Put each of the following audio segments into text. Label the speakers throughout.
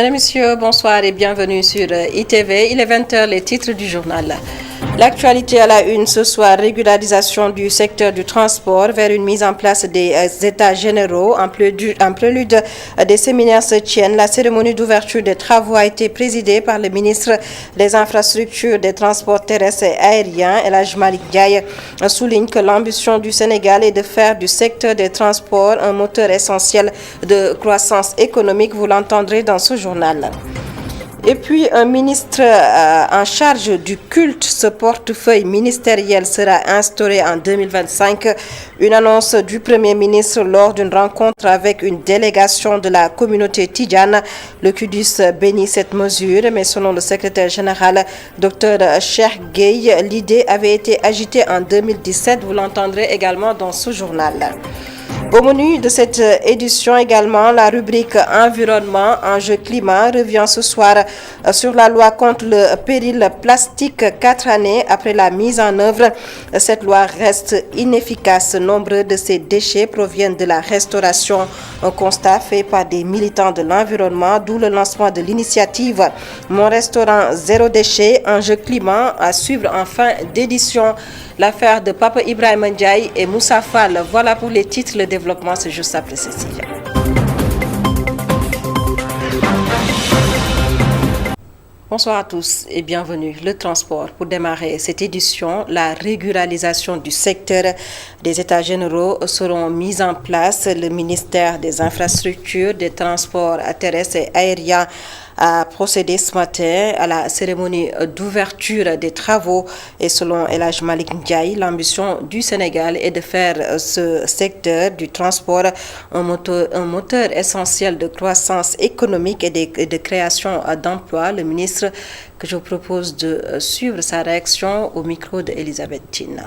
Speaker 1: Mesdames, Messieurs, bonsoir et bienvenue sur ITV. Il est 20h, les titres du journal. L'actualité à la une ce soir, régularisation du secteur du transport vers une mise en place des états généraux. En prélude des séminaires se tiennent. La cérémonie d'ouverture des travaux a été présidée par le ministre des Infrastructures, des Transports terrestres et aériens. El Hadj Malick Ndiaye souligne que l'ambition du Sénégal est de faire du secteur des transports un moteur essentiel de croissance économique. Vous l'entendrez dans ce journal. Et puis, un ministre en charge du culte, ce portefeuille ministériel sera instauré en 2025. Une annonce du Premier ministre lors d'une rencontre avec une délégation de la communauté tidjane. Le QDUS bénit cette mesure, mais selon le secrétaire général, Dr Cheikh Gueye, l'idée avait été agitée en 2017. Vous l'entendrez également dans ce journal. Au menu de cette édition également, la rubrique Environnement, enjeux climat revient ce soir sur la loi contre le péril plastique 4 années après la mise en œuvre. Cette loi reste inefficace. Nombre de ces déchets proviennent de la restauration. Un constat fait par des militants de l'environnement, d'où le lancement de l'initiative Mon restaurant zéro déchet, enjeux climat à suivre en fin d'édition. L'affaire de Papa Ibrahima Ndiaye et Moussa Fall. Voilà pour les titres. Le développement, c'est juste après ceci. Bonsoir à tous et bienvenue. Le transport. Pour démarrer cette édition, la régularisation du secteur des états généraux seront mises en place. Le ministère des Infrastructures, des Transports terrestres et aériens a procédé ce matin à la cérémonie d'ouverture des travaux et selon El Hadj Malick Ndiaye, l'ambition du Sénégal est de faire ce secteur du transport un moteur essentiel de croissance économique et de création d'emplois. Le ministre que je vous propose de suivre sa réaction au micro d'Elisabeth Tina.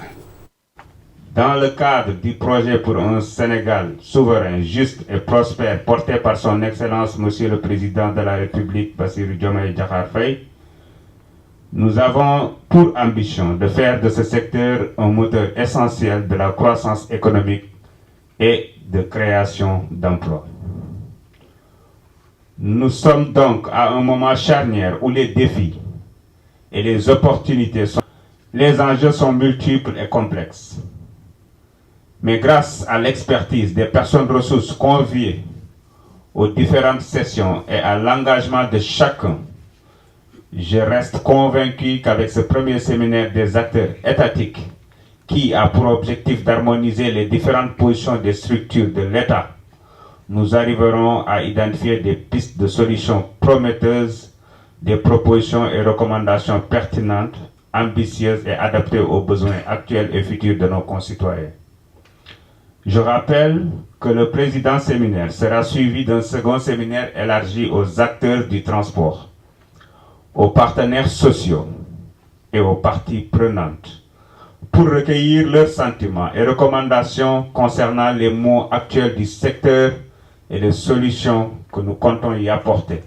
Speaker 2: Dans le cadre du projet pour un Sénégal souverain, juste et prospère, porté par son Excellence Monsieur le Président de la République, Bassirou Diomaye Diakhar Faye, nous avons pour ambition de faire de ce secteur un moteur essentiel de la croissance économique et de création d'emplois. Nous sommes donc à un moment charnière où les défis et les opportunités les enjeux sont multiples et complexes. Mais grâce à l'expertise des personnes ressources conviées aux différentes sessions et à l'engagement de chacun, je reste convaincu qu'avec ce premier séminaire des acteurs étatiques, qui a pour objectif d'harmoniser les différentes positions des structures de l'État, nous arriverons à identifier des pistes de solutions prometteuses, des propositions et recommandations pertinentes, ambitieuses et adaptées aux besoins actuels et futurs de nos concitoyens. Je rappelle que le président séminaire sera suivi d'un second séminaire élargi aux acteurs du transport, aux partenaires sociaux et aux parties prenantes pour recueillir leurs sentiments et recommandations concernant les maux actuels du secteur et les solutions que nous comptons y apporter.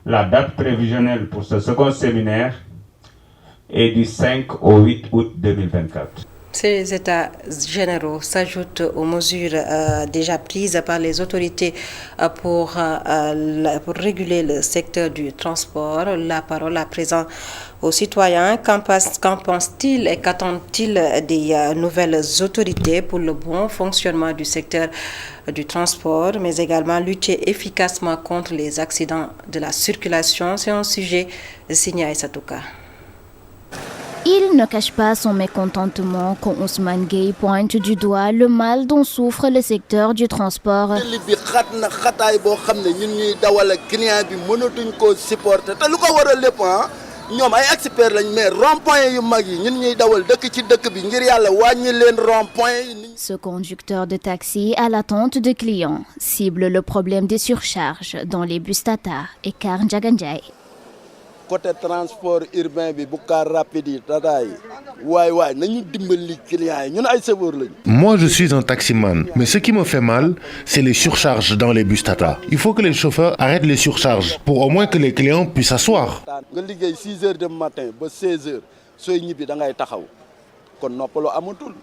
Speaker 2: La date prévisionnelle pour ce second séminaire est du 5 au 8 août 2024.
Speaker 1: Ces états généraux s'ajoutent aux mesures déjà prises par les autorités pour réguler le secteur du transport. La parole à présent aux citoyens. Qu'en pensent-ils et qu'attendent-ils des nouvelles autorités pour le bon fonctionnement du secteur du transport, mais également lutter efficacement contre les accidents de la circulation? C'est un sujet signé à Satouka.
Speaker 3: Il ne cache pas son mécontentement quand Ousmane Gueye pointe du doigt le mal dont souffre le secteur du transport. Ce conducteur de taxi à l'attente de clients cible le problème des surcharges dans les bus Tata et car Ndiaga Ndiaye.
Speaker 4: Côté transport urbain bi bu car rapide yi Tata yi waay nañu dimbali clients yi ñun ay chauffeur lañu.
Speaker 5: Moi je suis un taximan, mais ce qui me fait mal, c'est les surcharges dans les bus Tata. Il faut que les chauffeurs arrêtent les surcharges pour au moins que les clients puissent s'asseoir.
Speaker 4: Nga liggéey 6h du matin ba 16h sooy ñibbi da ngay taxaw kon noppalu amatul.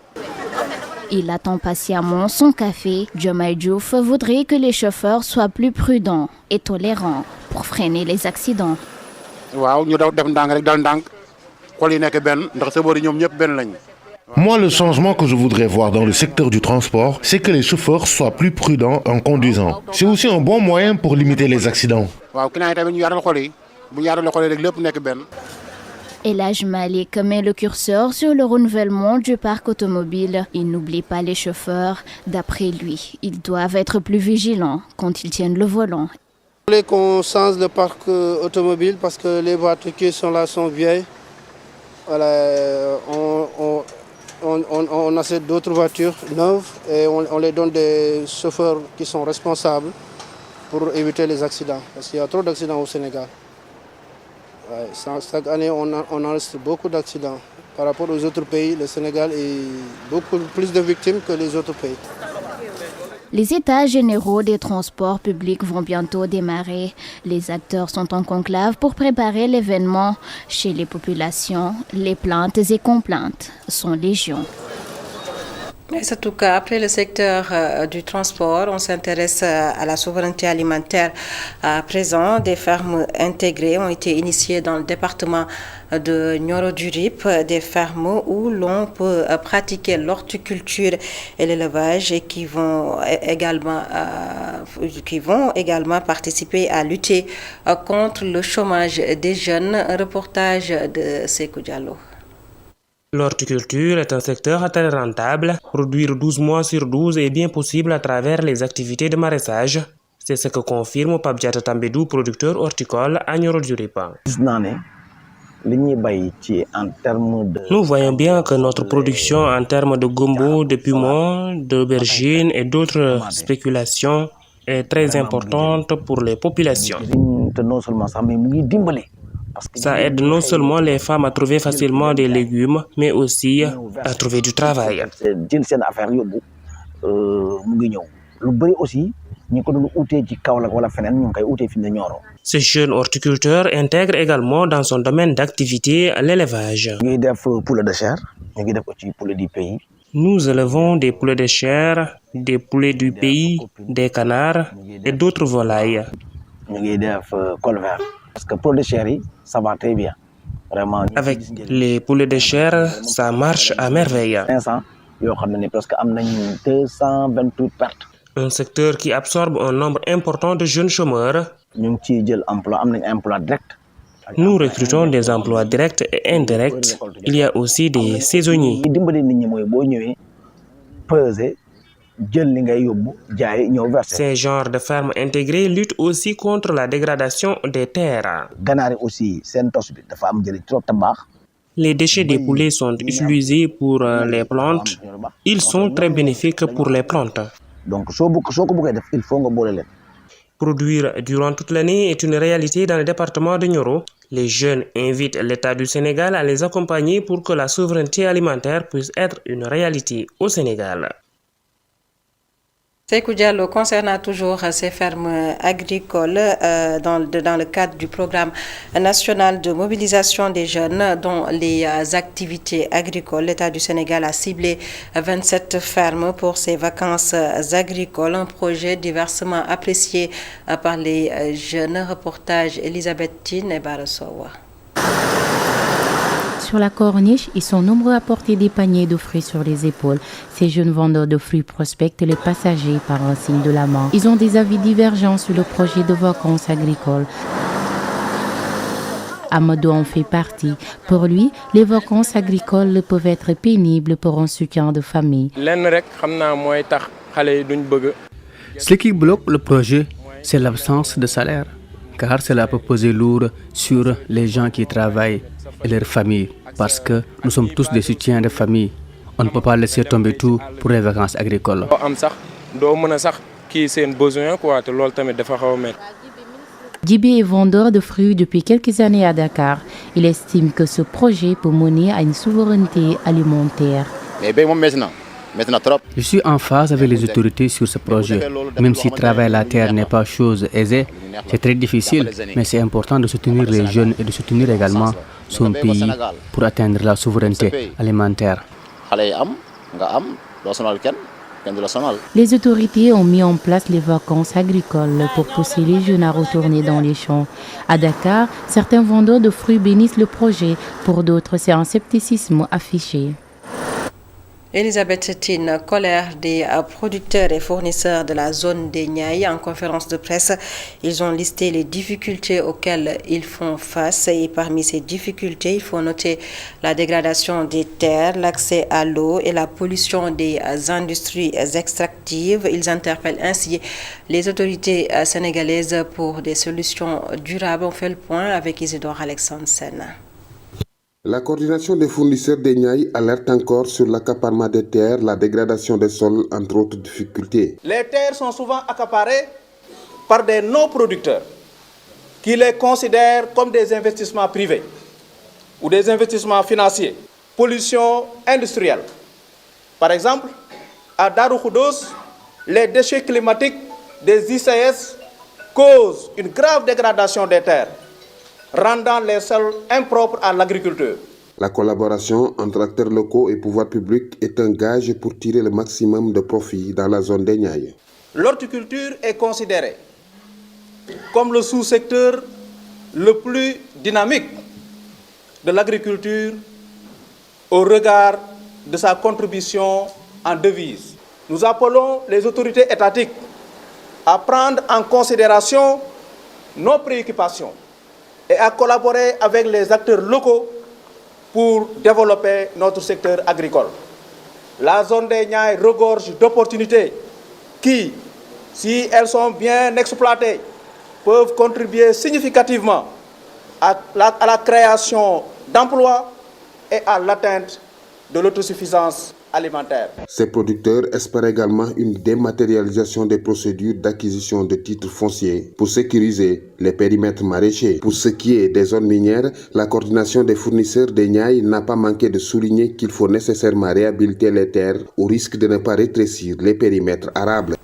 Speaker 3: Il attend patiemment son café. Diomaye Diouf voudrait que les chauffeurs soient plus prudents et tolérants pour freiner les accidents.
Speaker 5: Moi, le changement que je voudrais voir dans le secteur du transport, c'est que les chauffeurs soient plus prudents en conduisant. C'est aussi un bon moyen pour limiter les accidents.
Speaker 3: Elhadj Malick met le curseur sur le renouvellement du parc automobile. Il n'oublie pas les chauffeurs. D'après lui, ils doivent être plus vigilants quand ils tiennent le volant.
Speaker 6: Il voulait qu'on change le parc automobile parce que les voitures qui sont là sont vieilles. Voilà, on achète d'autres voitures neuves et on les donne des chauffeurs qui sont responsables pour éviter les accidents. Parce qu'il y a trop d'accidents au Sénégal. Ouais, chaque année, on enregistre beaucoup d'accidents. Par rapport aux autres pays, le Sénégal est beaucoup plus de victimes que les autres pays.
Speaker 3: Les états généraux des transports publics vont bientôt démarrer. Les acteurs sont en conclave pour préparer l'événement. Chez les populations, les plaintes et complaintes sont légion.
Speaker 1: En tout cas, après le secteur du transport, on s'intéresse à la souveraineté alimentaire. À présent, des fermes intégrées ont été initiées dans le département de Nioro du Rip, des fermes où l'on peut pratiquer l'horticulture et l'élevage et qui vont également participer à lutter contre le chômage des jeunes. Un reportage de Sekou Diallo.
Speaker 7: L'horticulture est un secteur très rentable. Produire 12 mois sur 12 est bien possible à travers les activités de maraîchage. C'est ce que confirme Pape Diatta Tambédou, producteur horticole à Nioro du Rip. Nous voyons bien que notre production en termes de gombo, de piments, d'aubergines et d'autres spéculations est très importante pour les populations. Ça aide non seulement les femmes à trouver facilement des légumes, mais aussi à trouver du travail. Ce jeune horticulteur intègre également dans son domaine d'activité l'élevage. Nous élevons des poulets de chair, des poulets du pays, des canards et d'autres volailles.
Speaker 8: Parce que pour les chéris, ça va très bien. Vraiment.
Speaker 7: Avec les poulets de chair, ça marche à merveille.
Speaker 8: 500, presque 228 pertes.
Speaker 7: Un secteur qui absorbe un nombre important de jeunes chômeurs.
Speaker 8: Nous
Speaker 7: recrutons des emplois directs et indirects. Il y a aussi des saisonniers. Ces genres de fermes intégrées luttent aussi contre la dégradation des terres. Les déchets des poulets sont utilisés pour les plantes. Ils sont très bénéfiques pour les plantes. Produire durant toute l'année est une réalité dans le département de Nioro. Les jeunes invitent l'État du Sénégal à les accompagner pour que la souveraineté alimentaire puisse être une réalité au Sénégal.
Speaker 1: Sekou Diallo, concernant toujours ces fermes agricoles dans le cadre du programme national de mobilisation des jeunes dont les activités agricoles, l'État du Sénégal a ciblé 27 fermes pour ses vacances agricoles, un projet diversement apprécié par les jeunes. Reportage Elisabeth Tine et Barasowa.
Speaker 9: Sur la corniche, ils sont nombreux à porter des paniers de fruits sur les épaules. Ces jeunes vendeurs de fruits prospectent les passagers par un signe de la main. Ils ont des avis divergents sur le projet de vacances agricoles. Amadou en fait partie. Pour lui, les vacances agricoles peuvent être pénibles pour un soutien de famille.
Speaker 10: Ce qui bloque le projet, c'est l'absence de salaire, car cela peut peser lourd sur les gens qui travaillent et leurs familles, parce que nous sommes tous des soutiens de famille. On ne peut pas laisser tomber tout pour les vacances agricoles.
Speaker 9: Djibi est vendeur de fruits depuis quelques années à Dakar. Il estime que ce projet peut mener à une souveraineté alimentaire.
Speaker 10: Je suis en phase avec les autorités sur ce projet. Même si travailler la terre n'est pas chose aisée, c'est très difficile, mais c'est important de soutenir les jeunes et de soutenir également son pays pour atteindre la souveraineté alimentaire.
Speaker 9: Les autorités ont mis en place les vacances agricoles pour pousser les jeunes à retourner dans les champs. À Dakar, certains vendeurs de fruits bénissent le projet. Pour d'autres, c'est un scepticisme affiché.
Speaker 1: Elisabeth Tine, colère des producteurs et fournisseurs de la zone des Niayes. En conférence de presse, ils ont listé les difficultés auxquelles ils font face et parmi ces difficultés, il faut noter la dégradation des terres, l'accès à l'eau et la pollution des industries extractives. Ils interpellent ainsi les autorités sénégalaises pour des solutions durables. On fait le point avec Isidore Alexandre Sen.
Speaker 11: La coordination des fournisseurs des Niayes alerte encore sur l'accaparement des terres, la dégradation des sols, entre autres difficultés.
Speaker 12: Les terres sont souvent accaparées par des non-producteurs qui les considèrent comme des investissements privés ou des investissements financiers. Pollution industrielle. Par exemple, à Darou Khoudoss, les déchets climatiques des ICS causent une grave dégradation des terres, rendant les sols impropres à l'agriculture.
Speaker 11: La collaboration entre acteurs locaux et pouvoirs publics est un gage pour tirer le maximum de profit dans la zone des Niayes.
Speaker 12: L'horticulture est considérée comme le sous-secteur le plus dynamique de l'agriculture au regard de sa contribution en devises. Nous appelons les autorités étatiques à prendre en considération nos préoccupations et à collaborer avec les acteurs locaux pour développer notre secteur agricole. La zone des Niayes regorge d'opportunités qui, si elles sont bien exploitées, peuvent contribuer significativement à la création d'emplois et à l'atteinte de l'autosuffisance alimentaire.
Speaker 11: Ces producteurs espèrent également une dématérialisation des procédures d'acquisition de titres fonciers pour sécuriser les périmètres maraîchers. Pour ce qui est des zones minières, la coordination des fournisseurs des Niayes n'a pas manqué de souligner qu'il faut nécessairement réhabiliter les terres au risque de ne pas rétrécir les périmètres arables.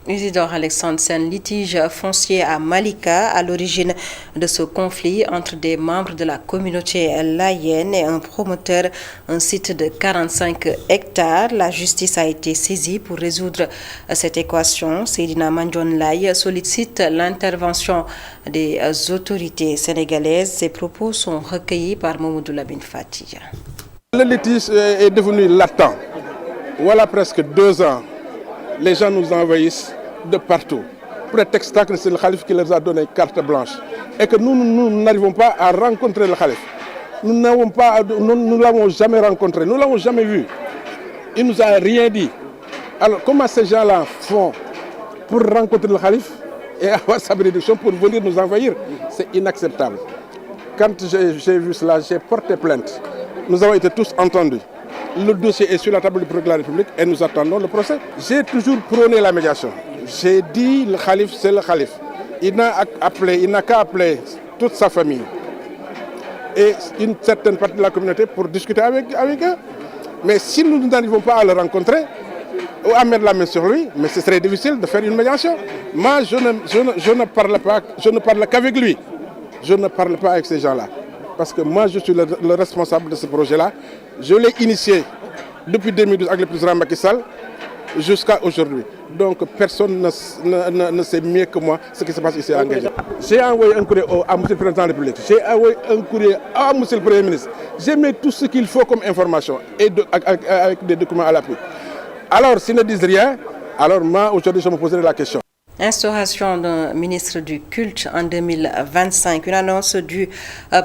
Speaker 1: Isidore Alexandre Sen, litige foncier à Malika à l'origine de ce conflit entre des membres de la communauté layène et un promoteur, un site de 45 hectares. La justice a été saisie pour résoudre cette équation. Seydina Mandione Laye sollicite l'intervention des autorités sénégalaises. Ces propos sont recueillis par Mamoudou Labine Fati.
Speaker 13: Le litige est devenu latent. Voilà presque 2 ans. Les gens nous envahissent de partout, prétextant que c'est le calife qui leur a donné carte blanche et que nous n'arrivons pas à rencontrer le calife. Nous ne l'avons jamais rencontré, nous ne l'avons jamais vu. Il ne nous a rien dit. Alors comment ces gens-là font pour rencontrer le calife et avoir sa bénédiction pour venir nous envahir? C'est inacceptable. Quand j'ai vu cela, j'ai porté plainte. Nous avons été tous entendus. Le dossier est sur la table du procureur de la République et nous attendons le procès. J'ai toujours prôné la médiation. J'ai dit le calife, c'est le calife. Il n'a qu'à appeler toute sa famille et une certaine partie de la communauté pour discuter avec eux. Mais si nous n'arrivons pas à le rencontrer ou à mettre la main sur lui, mais ce serait difficile de faire une médiation. Moi, je ne parle qu'avec lui. Je ne parle pas avec ces gens-là. Parce que moi, je suis le responsable de ce projet-là. Je l'ai initié depuis 2012 avec le président Macky Sall jusqu'à aujourd'hui. Donc personne ne sait mieux que moi ce qui se passe ici à Nguédiaye. J'ai envoyé un courrier à M. le Président de la République. J'ai envoyé un courrier à M. le Premier ministre. J'ai mis tout ce qu'il faut comme information et avec des documents à l'appui. Alors s'ils ne disent rien, alors moi aujourd'hui je me poserai la question.
Speaker 1: Instauration d'un ministre du culte en 2025. Une annonce du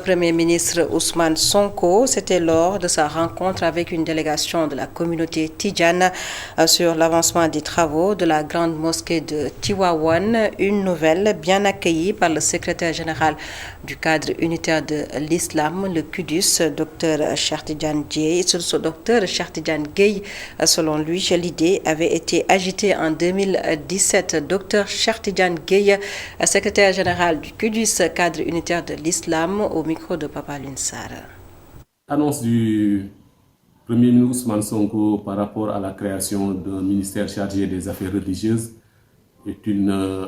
Speaker 1: Premier ministre Ousmane Sonko. C'était lors de sa rencontre avec une délégation de la communauté tidjane sur l'avancement des travaux de la grande mosquée de Tivaouane. Une nouvelle bien accueillie par le secrétaire général du cadre unitaire de l'islam, le QDUS, Dr Cheikh Tidiane Dièye. Dr Cheikh Tidiane Gueye, selon lui, l'idée avait été agitée en 2017. Dr Cheikh Tidiane Gueye, secrétaire général du QDUS, cadre unitaire de l'islam, au micro de Papa Lunsar.
Speaker 14: Annonce du Premier ministre Ousmane Sonko par rapport à la création d'un ministère chargé des affaires religieuses est une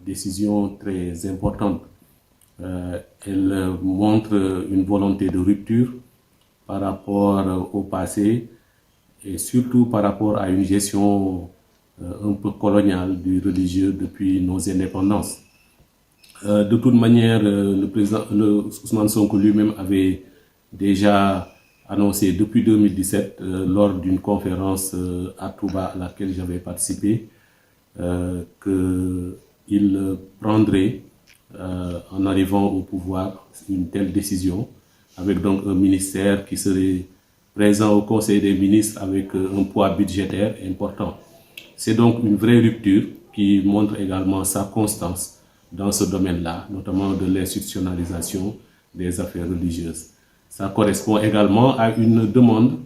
Speaker 14: décision très importante. Elle montre une volonté de rupture par rapport au passé et surtout par rapport à une gestion un peu coloniale du religieux depuis nos indépendances. De toute manière, le président Ousmane Sonko lui-même avait déjà annoncé depuis 2017, lors d'une conférence à Touba à laquelle j'avais participé, qu'il prendrait, en arrivant au pouvoir, une telle décision, avec donc un ministère qui serait présent au Conseil des ministres avec un poids budgétaire important. C'est donc une vraie rupture qui montre également sa constance dans ce domaine-là, notamment de l'institutionnalisation des affaires religieuses. Ça correspond également à une demande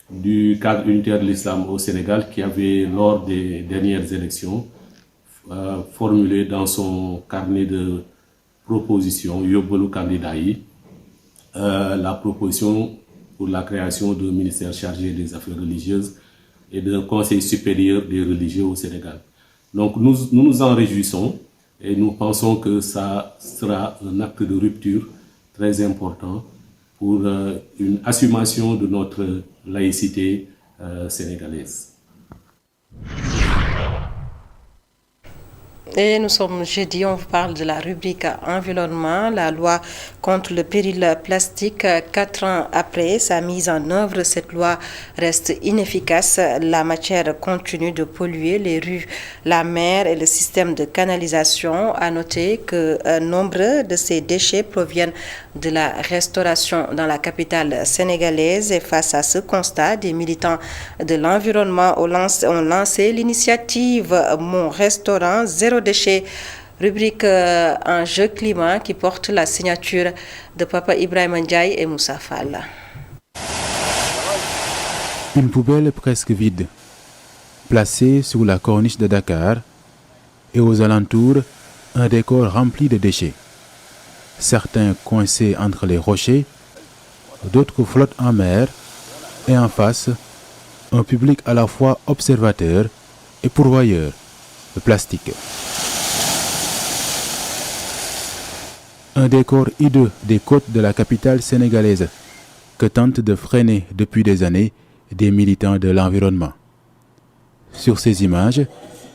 Speaker 14: du cadre unitaire de l'islam au Sénégal qui avait, lors des dernières élections, formulé dans son carnet de propositions, Yobolu Kandidaï, la proposition pour la création d'un ministère chargé des affaires religieuses et d'un conseil supérieur des religieux au Sénégal. Donc nous nous en réjouissons et nous pensons que ça sera un acte de rupture très important pour une assumation de notre laïcité sénégalaise.
Speaker 1: Et nous sommes jeudi, on vous parle de la rubrique environnement, la loi contre le péril plastique. 4 ans après sa mise en œuvre, cette loi reste inefficace. La matière continue de polluer les rues, la mer et le système de canalisation. À noter que nombre de ces déchets proviennent de la restauration dans la capitale sénégalaise. Et face à ce constat, des militants de l'environnement ont lancé l'initiative Mon restaurant zéro déchet, rubrique enjeu climat qui porte la signature de Papa Ibrahima Ndiaye et Moussa Fall.
Speaker 15: Une poubelle presque vide, placée sur la corniche de Dakar, et aux alentours, un décor rempli de déchets. Certains coincés entre les rochers, d'autres flottent en mer, et en face, un public à la fois observateur et pourvoyeur de plastique. Un décor hideux des côtes de la capitale sénégalaise que tentent de freiner depuis des années des militants de l'environnement. Sur ces images,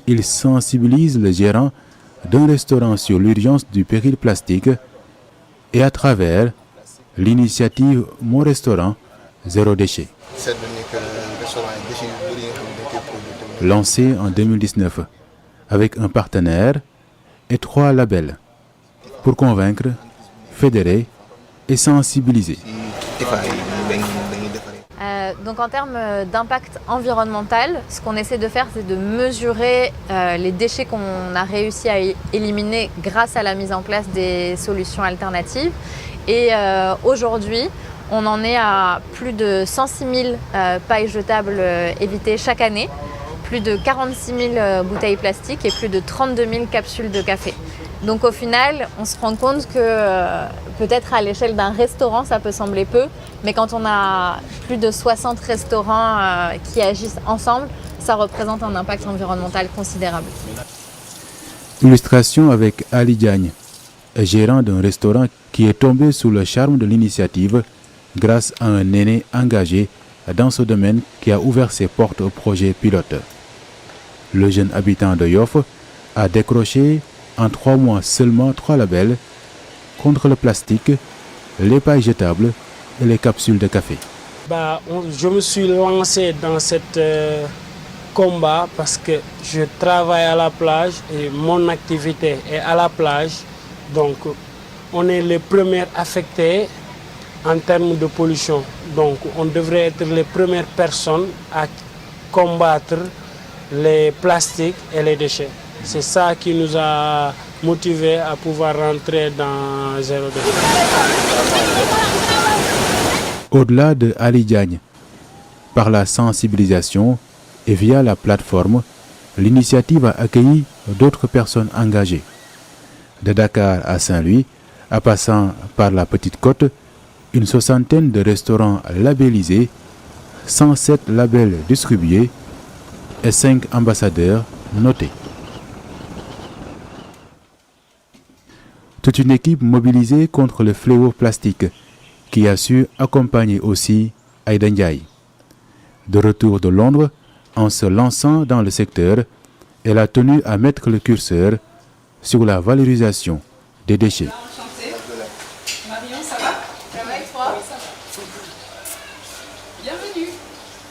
Speaker 15: ils sensibilisent le gérant d'un restaurant sur l'urgence du péril plastique et à travers l'initiative Mon restaurant zéro déchet. Lancé en 2019 avec un partenaire et 3 labels pour convaincre, fédérer et sensibiliser.
Speaker 16: Donc en termes d'impact environnemental, ce qu'on essaie de faire, c'est de mesurer les déchets qu'on a réussi à éliminer grâce à la mise en place des solutions alternatives. Et aujourd'hui, on en est à plus de 106 000 pailles jetables évitées chaque année, plus de 46 000 bouteilles plastiques et plus de 32 000 capsules de café. Donc au final, on se rend compte que peut-être à l'échelle d'un restaurant, ça peut sembler peu, mais quand on a plus de 60 restaurants qui agissent ensemble, ça représente un impact environnemental considérable.
Speaker 15: Illustration avec Ali Diagne, gérant d'un restaurant qui est tombé sous le charme de l'initiative grâce à un aîné engagé dans ce domaine qui a ouvert ses portes au projet pilote. Le jeune habitant de Yoff a décroché en 3 mois seulement 3 labels contre le plastique, les pailles jetables et les capsules de café.
Speaker 17: Je me suis lancé dans cet combat parce que je travaille à la plage et mon activité est à la plage. Donc on est les premiers affectés en termes de pollution. Donc on devrait être les premières personnes à combattre les plastiques et les déchets. C'est ça qui nous a motivés à pouvoir rentrer dans zéro déchet.
Speaker 15: Au-delà de Ali Diagne, par la sensibilisation et via la plateforme, l'initiative a accueilli d'autres personnes engagées. De Dakar à Saint-Louis, en passant par la Petite Côte, une 60aine de restaurants labellisés, 107 labels distribués et 5 ambassadeurs notés. Toute une équipe mobilisée contre le fléau plastique qui a su accompagner aussi Aïda Ndiaye. De retour de Londres, en se lançant dans le secteur, elle a tenu à mettre le curseur sur la valorisation des déchets.
Speaker 18: Marion, ça va? Ça va et toi? Bienvenue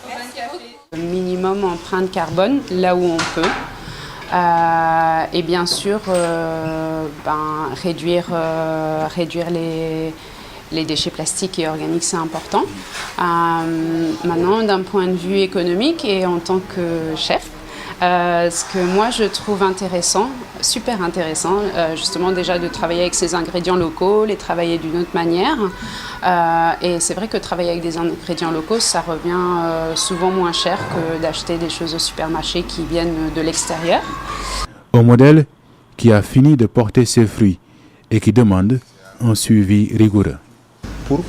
Speaker 18: au Bain Café.
Speaker 19: Minimum empreinte carbone là où on peut. Et bien sûr, réduire les déchets plastiques et organiques, c'est important. Maintenant, d'un point de vue économique et en tant que chef, ce que moi je trouve intéressant, super intéressant, justement déjà de travailler avec ces ingrédients locaux, les travailler d'une autre manière. Et c'est vrai que travailler avec des ingrédients locaux, ça revient souvent moins cher que d'acheter des choses au supermarché qui viennent de l'extérieur.
Speaker 15: Un modèle qui a fini de porter ses fruits et qui demande un suivi rigoureux.
Speaker 20: Pour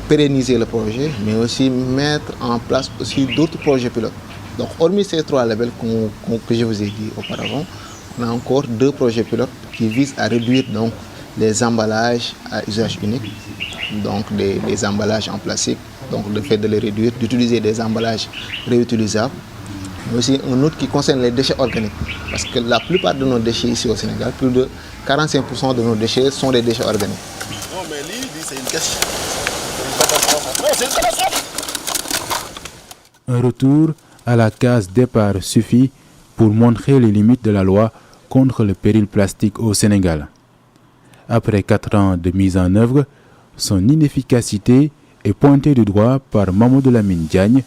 Speaker 20: pérenniser le projet, mais aussi mettre en place aussi d'autres projets pilotes. Donc, hormis ces 3 labels que je vous ai dit auparavant, on a encore 2 projets pilotes qui visent à réduire donc, les emballages à usage unique, donc des emballages en plastique, donc le fait de les réduire, d'utiliser des emballages réutilisables, mais aussi un autre qui concerne les déchets organiques, parce que la plupart de nos déchets ici au Sénégal, plus de 45% de nos déchets sont des déchets organiques.
Speaker 4: Non, mais lui, c'est une question.
Speaker 15: Un retour à la case départ suffit pour montrer les limites de la loi contre le péril plastique au Sénégal. Après 4 ans de mise en œuvre, son inefficacité est pointée du doigt par Mamadou Lamine Diagne,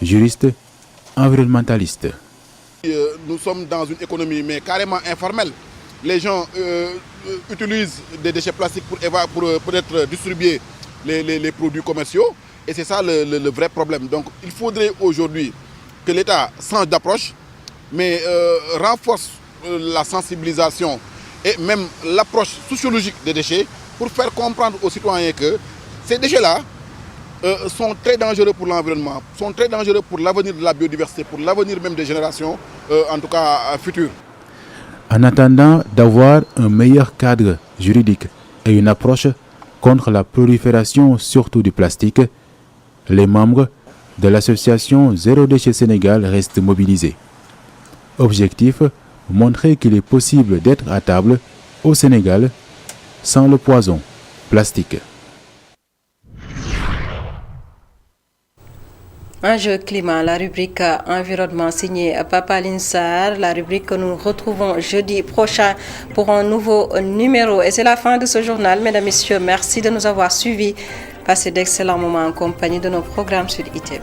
Speaker 15: juriste environnementaliste.
Speaker 13: Nous sommes dans une économie mais carrément informelle. Les gens utilisent des déchets plastiques pour peut-être distribuer les produits commerciaux et c'est ça le vrai problème. Donc il faudrait aujourd'hui que l'État change d'approche, mais renforce la sensibilisation et même l'approche sociologique des déchets pour faire comprendre aux citoyens que ces déchets-là sont très dangereux pour l'environnement, sont très dangereux pour l'avenir de la biodiversité, pour l'avenir même des générations, en tout cas futures.
Speaker 15: En attendant d'avoir un meilleur cadre juridique et une approche contre la prolifération surtout du plastique, les membres de l'association Zéro Déchet Sénégal restent mobilisés. Objectif, montrer qu'il est possible d'être à table au Sénégal sans le poison plastique.
Speaker 1: Enjeu climat, la rubrique environnement signée Papa Linsar, la rubrique que nous retrouvons jeudi prochain pour un nouveau numéro. Et c'est la fin de ce journal. Mesdames, Messieurs, merci de nous avoir suivis. Passez d'excellents moments en compagnie de nos programmes sur ITV.